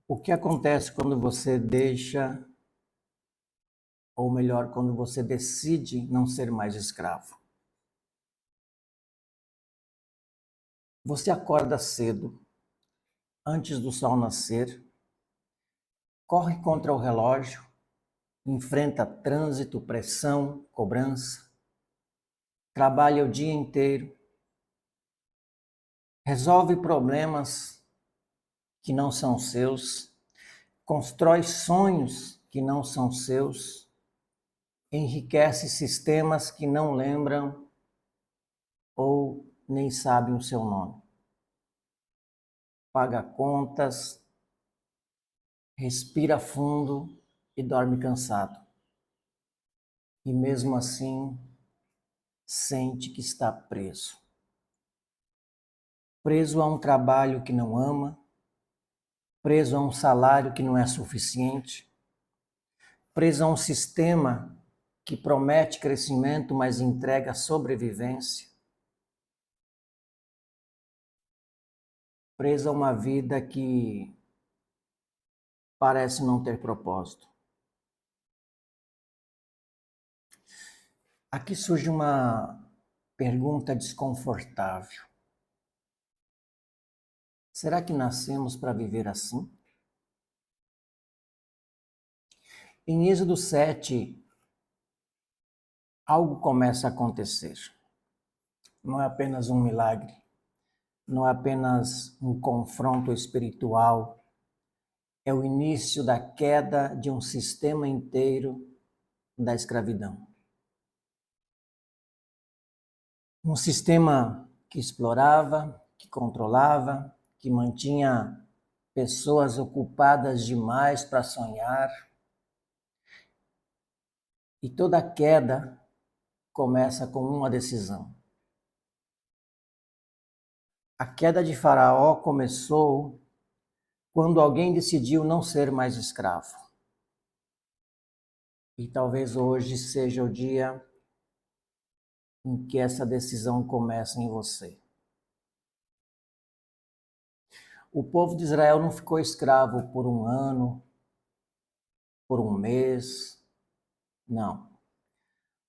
O que acontece quando você deixa, ou melhor, quando você decide não ser mais escravo? Você acorda cedo, antes do sol nascer, corre contra o relógio, enfrenta trânsito, pressão, cobrança, trabalha o dia inteiro, resolve problemas que não são seus, constrói sonhos que não são seus, enriquece sistemas que não lembram ou nem sabem o seu nome. Paga contas, respira fundo e dorme cansado. E mesmo assim, sente que está preso. Preso a um trabalho que não ama, preso a um salário que não é suficiente, preso a um sistema que promete crescimento, mas entrega sobrevivência, preso a uma vida que parece não ter propósito. Aqui surge uma pergunta desconfortável. Será que nascemos para viver assim? Em Êxodo 7, algo começa a acontecer. Não é apenas um milagre, não é apenas um confronto espiritual, é o início da queda de um sistema inteiro da escravidão. Um sistema que explorava, que controlava, que mantinha pessoas ocupadas demais para sonhar. E toda queda começa com uma decisão. A queda de Faraó começou quando alguém decidiu não ser mais escravo. E talvez hoje seja o dia em que essa decisão começa em você. O povo de Israel não ficou escravo por um ano, por um mês, não.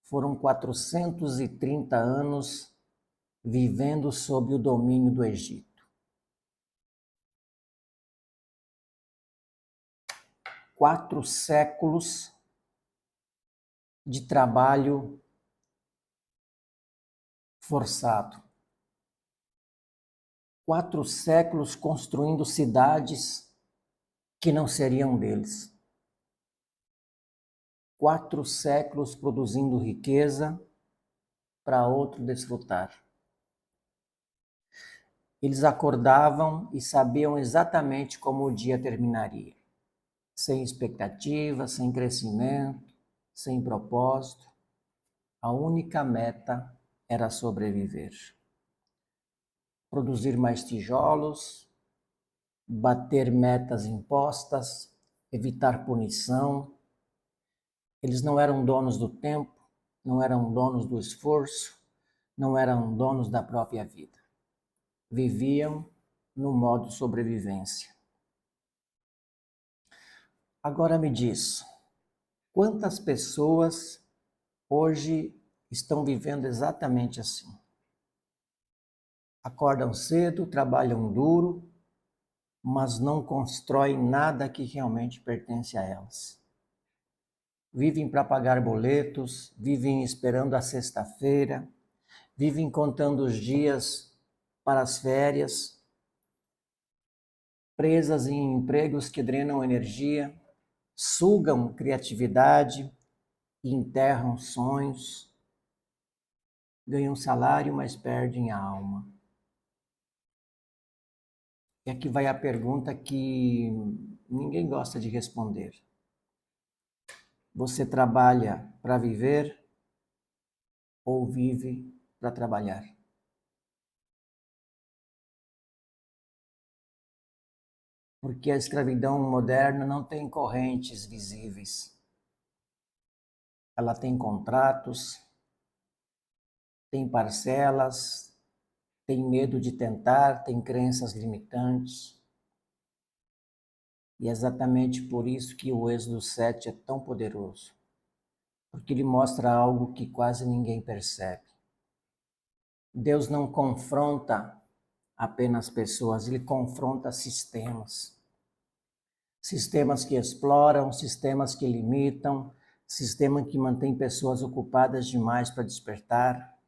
Foram 430 anos vivendo sob o domínio do Egito. 4 séculos de trabalho forçado. 4 séculos construindo cidades que não seriam deles. 4 séculos produzindo riqueza para outro desfrutar. Eles acordavam e sabiam exatamente como o dia terminaria. Sem expectativa, sem crescimento, sem propósito. A única meta era sobreviver. Produzir mais tijolos, bater metas impostas, evitar punição. Eles não eram donos do tempo, não eram donos do esforço, não eram donos da própria vida. Viviam no modo sobrevivência. Agora me diz, quantas pessoas hoje estão vivendo exatamente assim? Acordam cedo, trabalham duro, mas não constroem nada que realmente pertence a elas. Vivem para pagar boletos, vivem esperando a sexta-feira, vivem contando os dias para as férias, presas em empregos que drenam energia, sugam criatividade e enterram sonhos, ganham salário, mas perdem a alma. E aqui vai a pergunta que ninguém gosta de responder. Você trabalha para viver ou vive para trabalhar? Porque a escravidão moderna não tem correntes visíveis. Ela tem contratos, tem parcelas, tem medo de tentar, tem crenças limitantes. E é exatamente por isso que o Êxodo 7 é tão poderoso. Porque ele mostra algo que quase ninguém percebe. Deus não confronta apenas pessoas, ele confronta sistemas. Sistemas que exploram, sistemas que limitam, sistema que mantém pessoas ocupadas demais para despertar.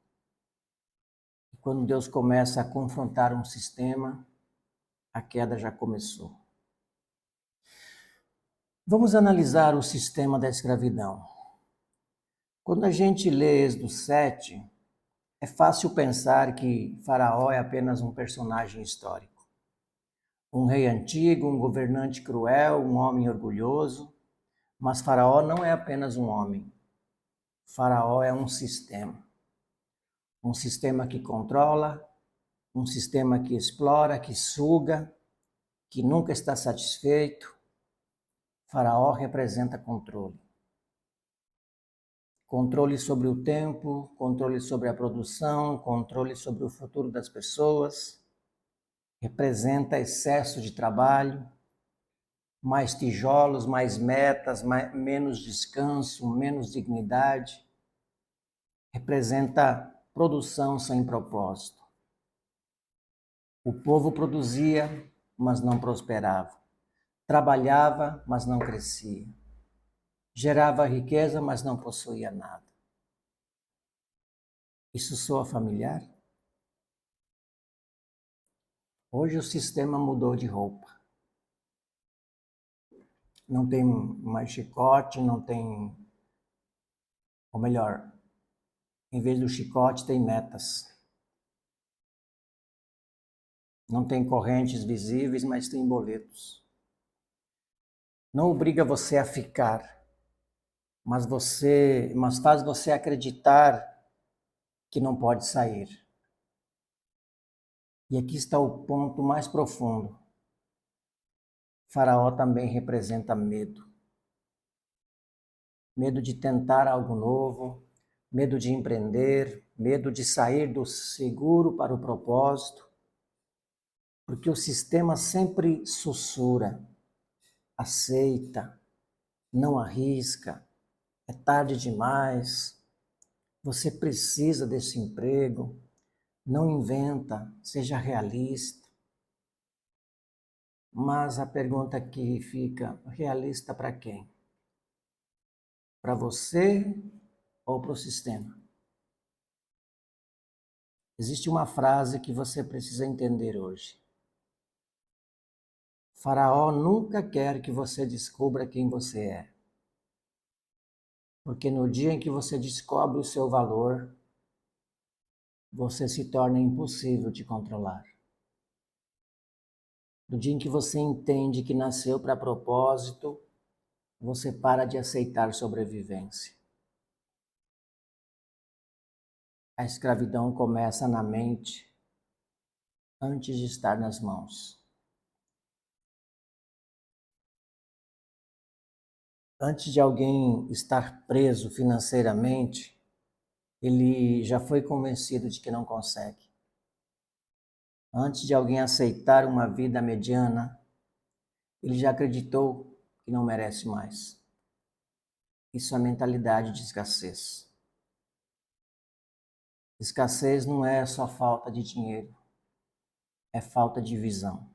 E quando Deus começa a confrontar um sistema, a queda já começou. Vamos analisar o sistema da escravidão. Quando a gente lê Êxodo 7, é fácil pensar que Faraó é apenas um personagem histórico. Um rei antigo, um governante cruel, um homem orgulhoso. Mas Faraó não é apenas um homem. Faraó é um sistema. Um sistema que controla, um sistema que explora, que suga, que nunca está satisfeito. Faraó representa controle. Controle sobre o tempo, controle sobre a produção, controle sobre o futuro das pessoas. Representa excesso de trabalho, mais tijolos, mais metas, menos descanso, menos dignidade. Representa produção sem propósito. O povo produzia, mas não prosperava. Trabalhava, mas não crescia. Gerava riqueza, mas não possuía nada. Isso soa familiar? Hoje o sistema mudou de roupa. Não tem mais chicote, não tem... Ou melhor, em vez do chicote tem metas. Não tem correntes visíveis, mas tem boletos. Não obriga você a ficar, mas faz você acreditar que não pode sair. E aqui está o ponto mais profundo. Faraó também representa medo. Medo de tentar algo novo, medo de empreender, medo de sair do seguro para o propósito, porque o sistema sempre sussurra, aceita, não arrisca, é tarde demais, você precisa desse emprego, não inventa, seja realista. Mas a pergunta que fica, realista para quem? Para você ou para o sistema? Existe uma frase que você precisa entender hoje. Faraó nunca quer que você descubra quem você é. Porque no dia em que você descobre o seu valor, você se torna impossível de controlar. No dia em que você entende que nasceu para propósito, você para de aceitar sobrevivência. A escravidão começa na mente antes de estar nas mãos. Antes de alguém estar preso financeiramente, ele já foi convencido de que não consegue. Antes de alguém aceitar uma vida mediana, ele já acreditou que não merece mais. Isso é mentalidade de escassez. Escassez não é só falta de dinheiro, é falta de visão.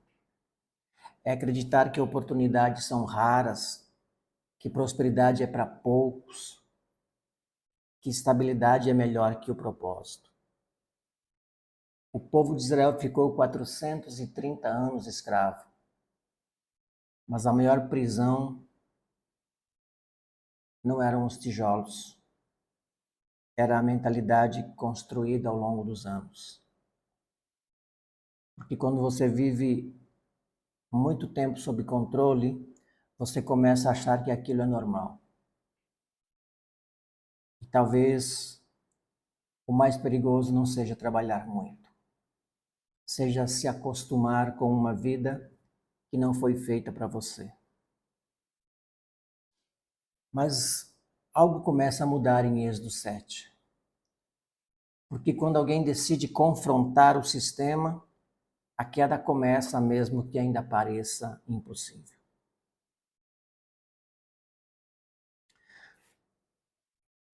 É acreditar que oportunidades são raras, que prosperidade é para poucos, que estabilidade é melhor que o propósito. O povo de Israel ficou 430 anos escravo, mas a maior prisão não eram os tijolos, era a mentalidade construída ao longo dos anos. Porque quando você vive muito tempo sob controle, você começa a achar que aquilo é normal. E talvez o mais perigoso não seja trabalhar muito, seja se acostumar com uma vida que não foi feita para você. Mas algo começa a mudar em Êxodo 7. Porque quando alguém decide confrontar o sistema, a queda começa mesmo que ainda pareça impossível.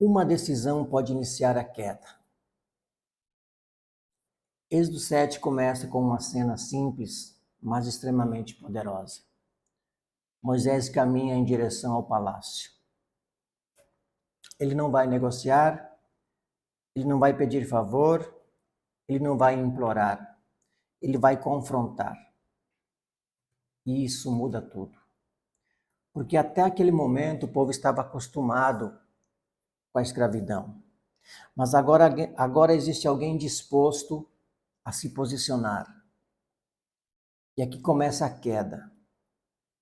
Uma decisão pode iniciar a queda. Êxodo 7 começa com uma cena simples, mas extremamente poderosa. Moisés caminha em direção ao palácio. Ele não vai negociar, ele não vai pedir favor, ele não vai implorar, ele vai confrontar. E isso muda tudo. Porque até aquele momento o povo estava acostumado com a escravidão. Mas agora existe alguém disposto a se posicionar. E aqui começa a queda.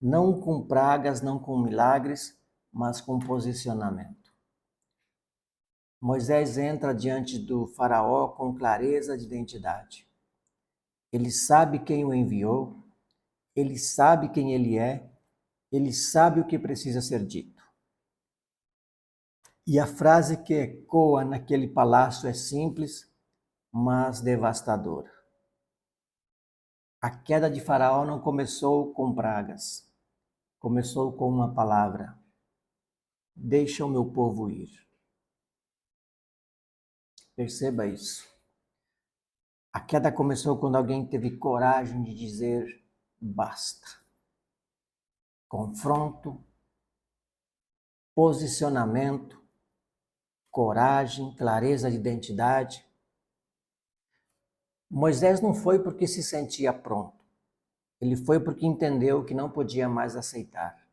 Não com pragas, não com milagres, mas com posicionamento. Moisés entra diante do faraó com clareza de identidade. Ele sabe quem o enviou, ele sabe quem ele é, ele sabe o que precisa ser dito. E a frase que ecoa naquele palácio é simples, mas devastadora. A queda de Faraó não começou com pragas, começou com uma palavra: deixa o meu povo ir. Perceba isso. A queda começou quando alguém teve coragem de dizer basta. Confronto, posicionamento, coragem, clareza de identidade. Moisés não foi porque se sentia pronto. Ele foi porque entendeu que não podia mais aceitar.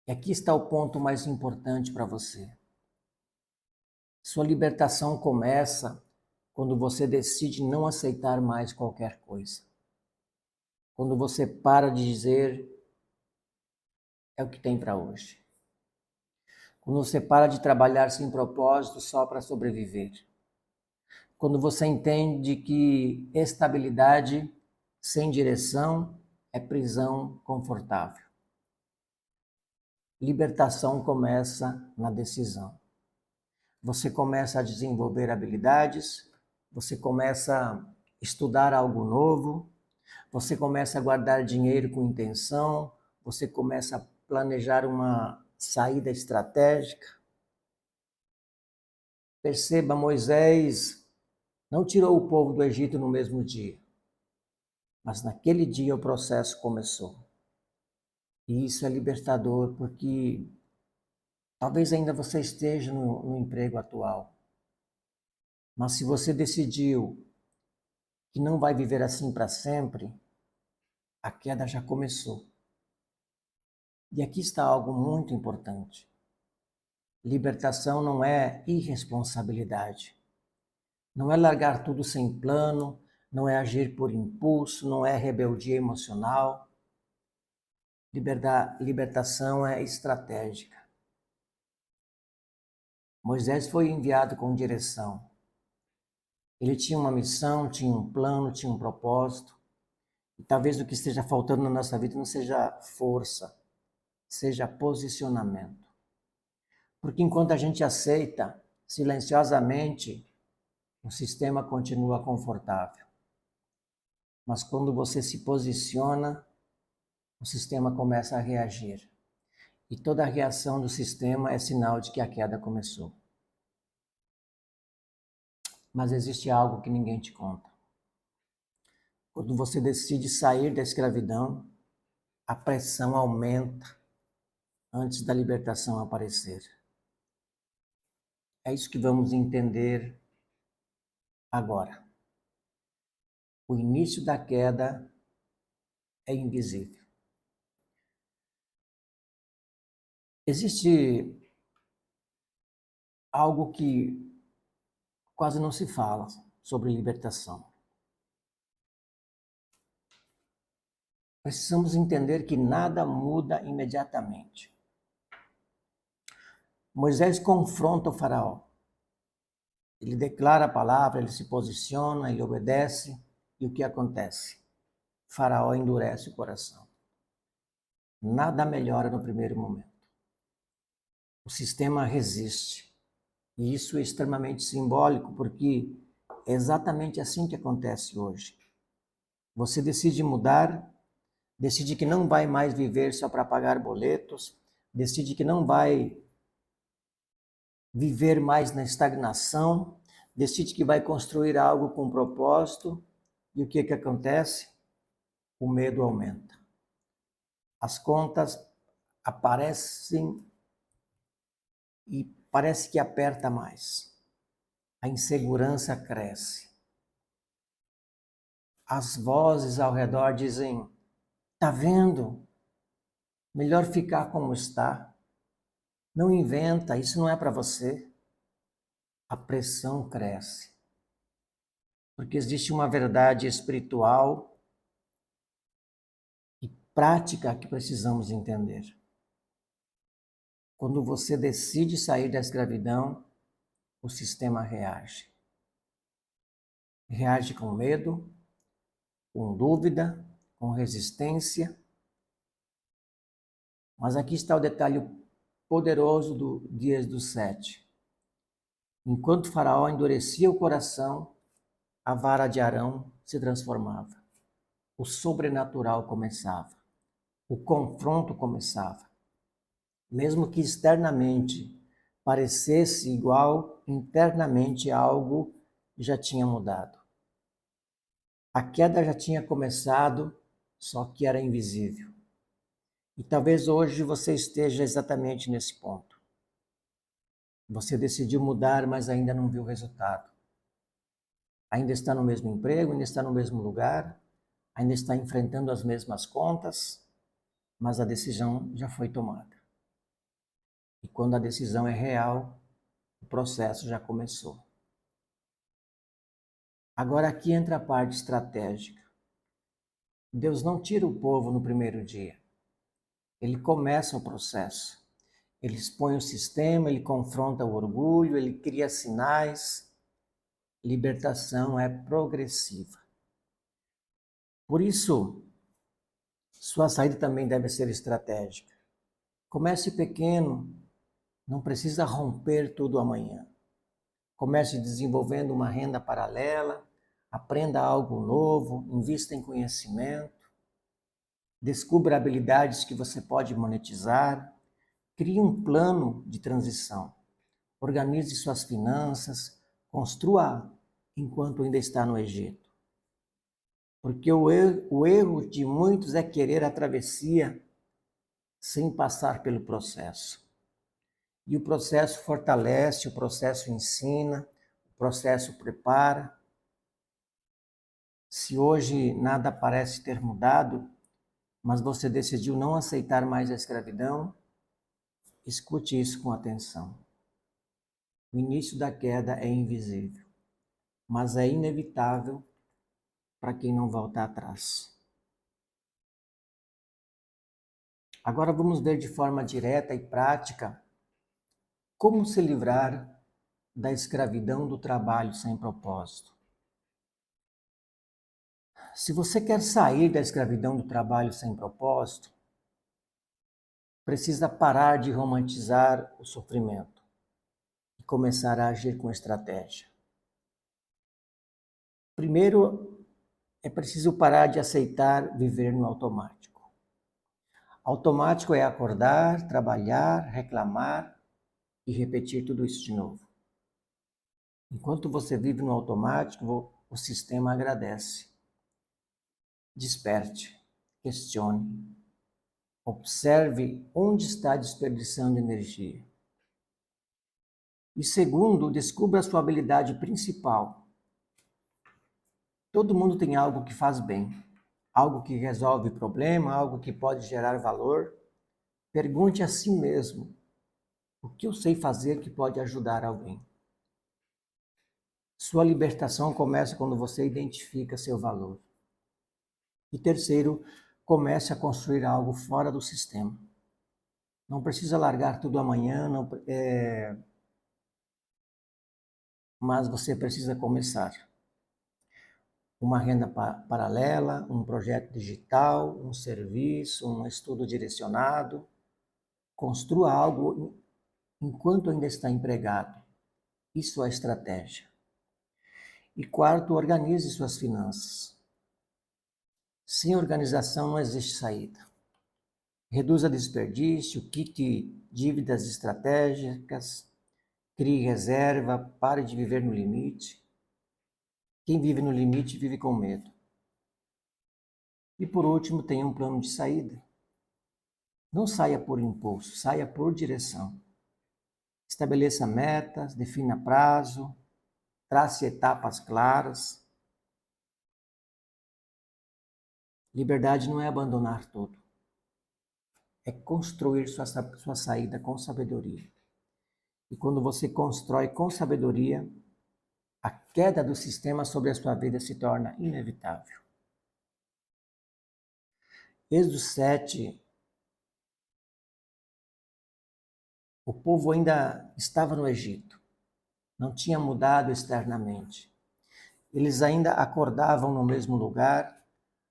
E aqui está o ponto mais importante para você. Sua libertação começa quando você decide não aceitar mais qualquer coisa. Quando você para de dizer é o que tem para hoje. Quando você para de trabalhar sem propósito só para sobreviver. Quando você entende que estabilidade sem direção é prisão confortável. Libertação começa na decisão. Você começa a desenvolver habilidades, você começa a estudar algo novo, você começa a guardar dinheiro com intenção, você começa a planejar uma saída estratégica. Perceba, Moisés não tirou o povo do Egito no mesmo dia, mas naquele dia o processo começou. E isso é libertador, porque talvez ainda você esteja no emprego atual, mas se você decidiu que não vai viver assim para sempre, a queda já começou. E aqui está algo muito importante. Libertação não é irresponsabilidade. Não é largar tudo sem plano, não é agir por impulso, não é rebeldia emocional. Libertação é estratégica. Moisés foi enviado com direção. Ele tinha uma missão, tinha um plano, tinha um propósito. E talvez o que esteja faltando na nossa vida não seja força, seja posicionamento. Porque enquanto a gente aceita silenciosamente, o sistema continua confortável. Mas quando você se posiciona, o sistema começa a reagir. E toda a reação do sistema é sinal de que a queda começou. Mas existe algo que ninguém te conta. Quando você decide sair da escravidão, a pressão aumenta antes da libertação aparecer. É isso que vamos entender agora. O início da queda é invisível. Existe algo que quase não se fala sobre libertação. Precisamos entender que nada muda imediatamente. Moisés confronta o faraó. Ele declara a palavra, ele se posiciona, ele obedece. E o que acontece? O faraó endurece o coração. Nada melhora no primeiro momento. O sistema resiste. E isso é extremamente simbólico, porque é exatamente assim que acontece hoje. Você decide mudar, decide que não vai mais viver só para pagar boletos, decide que não vai viver mais na estagnação, decide que vai construir algo com propósito, e o que acontece? O medo aumenta. As contas aparecem e parece que aperta mais. A insegurança cresce. As vozes ao redor dizem: tá vendo? Melhor ficar como está. Não inventa, isso não é para você. A pressão cresce. Porque existe uma verdade espiritual e prática que precisamos entender. Quando você decide sair da escravidão, o sistema reage. Reage com medo, com dúvida, com resistência. Mas aqui está o detalhe poderoso do Êxodo 7. Enquanto Faraó endurecia o coração, a vara de Arão se transformava. O sobrenatural começava. O confronto começava. Mesmo que externamente parecesse igual, internamente algo já tinha mudado. A queda já tinha começado, só que era invisível. E talvez hoje você esteja exatamente nesse ponto. Você decidiu mudar, mas ainda não viu o resultado. Ainda está no mesmo emprego, ainda está no mesmo lugar, ainda está enfrentando as mesmas contas, mas a decisão já foi tomada. E quando a decisão é real, o processo já começou. Agora aqui entra a parte estratégica. Deus não tira o povo no primeiro dia. Ele começa o processo. Ele expõe o sistema, ele confronta o orgulho, ele cria sinais. Libertação é progressiva. Por isso, sua saída também deve ser estratégica. Comece pequeno, não precisa romper tudo amanhã. Comece desenvolvendo uma renda paralela, aprenda algo novo, invista em conhecimento, descubra habilidades que você pode monetizar, crie um plano de transição, organize suas finanças, construa enquanto ainda está no Egito. Porque o erro de muitos é querer a travessia sem passar pelo processo. E o processo fortalece, o processo ensina, o processo prepara. Se hoje nada parece ter mudado, mas você decidiu não aceitar mais a escravidão, escute isso com atenção. O início da queda é invisível, mas é inevitável para quem não volta atrás. Agora vamos ver de forma direta e prática como se livrar da escravidão do trabalho sem propósito. Se você quer sair da escravidão do trabalho sem propósito, precisa parar de romantizar o sofrimento e começar a agir com estratégia. Primeiro, é preciso parar de aceitar viver no automático. Automático é acordar, trabalhar, reclamar e repetir tudo isso de novo. Enquanto você vive no automático, o sistema agradece. Desperte, questione, observe onde está desperdiçando energia. E segundo, descubra a sua habilidade principal. Todo mundo tem algo que faz bem, algo que resolve problema, algo que pode gerar valor. Pergunte a si mesmo: o que eu sei fazer que pode ajudar alguém? Sua libertação começa quando você identifica seu valor. E terceiro, comece a construir algo fora do sistema. Não precisa largar tudo amanhã, mas você precisa começar. Uma renda paralela, um projeto digital, um serviço, um estudo direcionado. Construa algo enquanto ainda está empregado. Isso é estratégia. E quarto, organize suas finanças. Sem organização não existe saída. Reduza desperdício, quite dívidas estratégicas, crie reserva, pare de viver no limite. Quem vive no limite vive com medo. E por último, tenha um plano de saída. Não saia por impulso, saia por direção. Estabeleça metas, defina prazo, trace etapas claras. Liberdade não é abandonar tudo. É construir sua saída com sabedoria. E quando você constrói com sabedoria, a queda do sistema sobre a sua vida se torna inevitável. Êxodo 7, o povo ainda estava no Egito, não tinha mudado externamente. Eles ainda acordavam no mesmo lugar,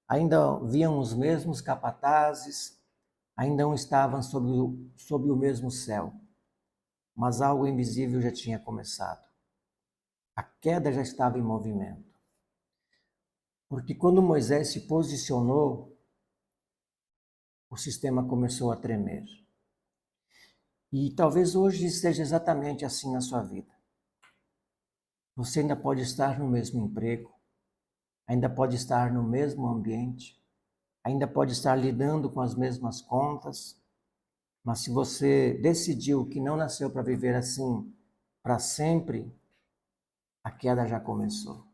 ainda viam os mesmos capatazes, ainda não estavam sob o mesmo céu. Mas algo invisível já tinha começado. A queda já estava em movimento. Porque quando Moisés se posicionou, o sistema começou a tremer. E talvez hoje esteja exatamente assim na sua vida. Você ainda pode estar no mesmo emprego, ainda pode estar no mesmo ambiente, ainda pode estar lidando com as mesmas contas, mas se você decidiu que não nasceu para viver assim para sempre, a queda já começou.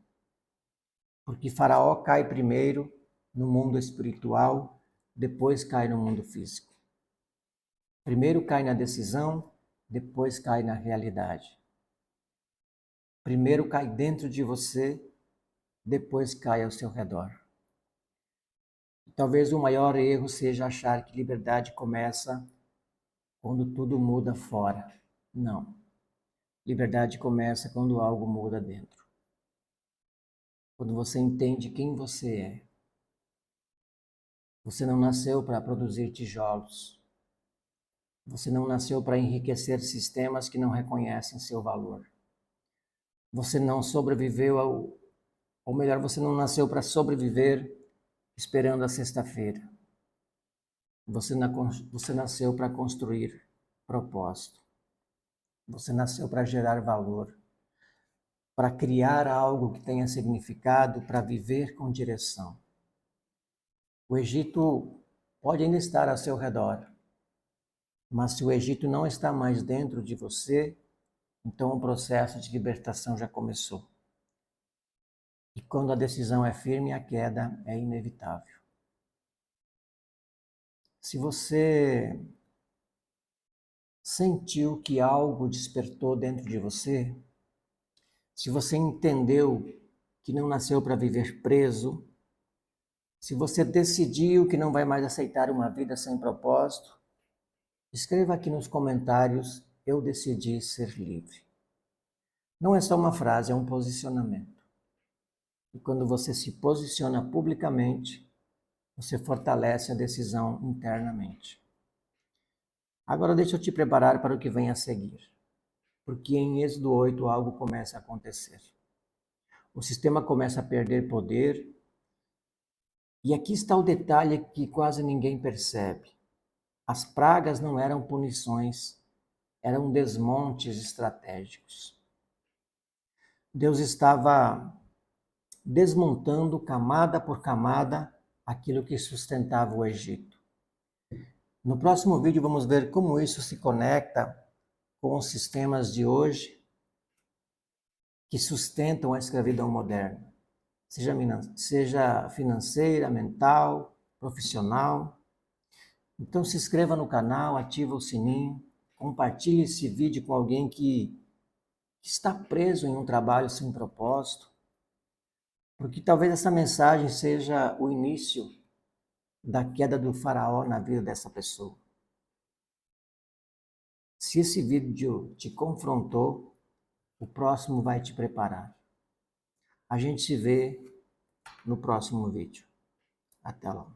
Porque Faraó cai primeiro no mundo espiritual, depois cai no mundo físico. Primeiro cai na decisão, depois cai na realidade. Primeiro cai dentro de você, depois cai ao seu redor. Talvez o maior erro seja achar que liberdade começa quando tudo muda fora. Não. Liberdade começa quando algo muda dentro. Quando você entende quem você é. Você não nasceu para produzir tijolos. Você não nasceu para enriquecer sistemas que não reconhecem seu valor. Você não sobreviveu ou melhor, você não nasceu para sobreviver esperando a sexta-feira. Você nasceu para construir propósito. Você nasceu para gerar valor, para criar algo que tenha significado, para viver com direção. O Egito pode ainda estar ao seu redor, mas se o Egito não está mais dentro de você, então o processo de libertação já começou. E quando a decisão é firme, a queda é inevitável. Se você sentiu que algo despertou dentro de você, se você entendeu que não nasceu para viver preso, se você decidiu que não vai mais aceitar uma vida sem propósito, escreva aqui nos comentários: eu decidi ser livre. Não é só uma frase, é um posicionamento. E quando você se posiciona publicamente, você fortalece a decisão internamente. Agora deixa eu te preparar para o que vem a seguir. Porque em Êxodo 8 algo começa a acontecer. O sistema começa a perder poder. E aqui está o detalhe que quase ninguém percebe. As pragas não eram punições, eram desmontes estratégicos. Deus estava desmontando camada por camada aquilo que sustentava o Egito. No próximo vídeo vamos ver como isso se conecta com os sistemas de hoje que sustentam a escravidão moderna, seja financeira, mental, profissional. Então se inscreva no canal, ativa o sininho, compartilhe esse vídeo com alguém que está preso em um trabalho sem propósito, porque talvez essa mensagem seja o início da queda do faraó na vida dessa pessoa. Se esse vídeo te confrontou, o próximo vai te preparar. A gente se vê no próximo vídeo. Até lá.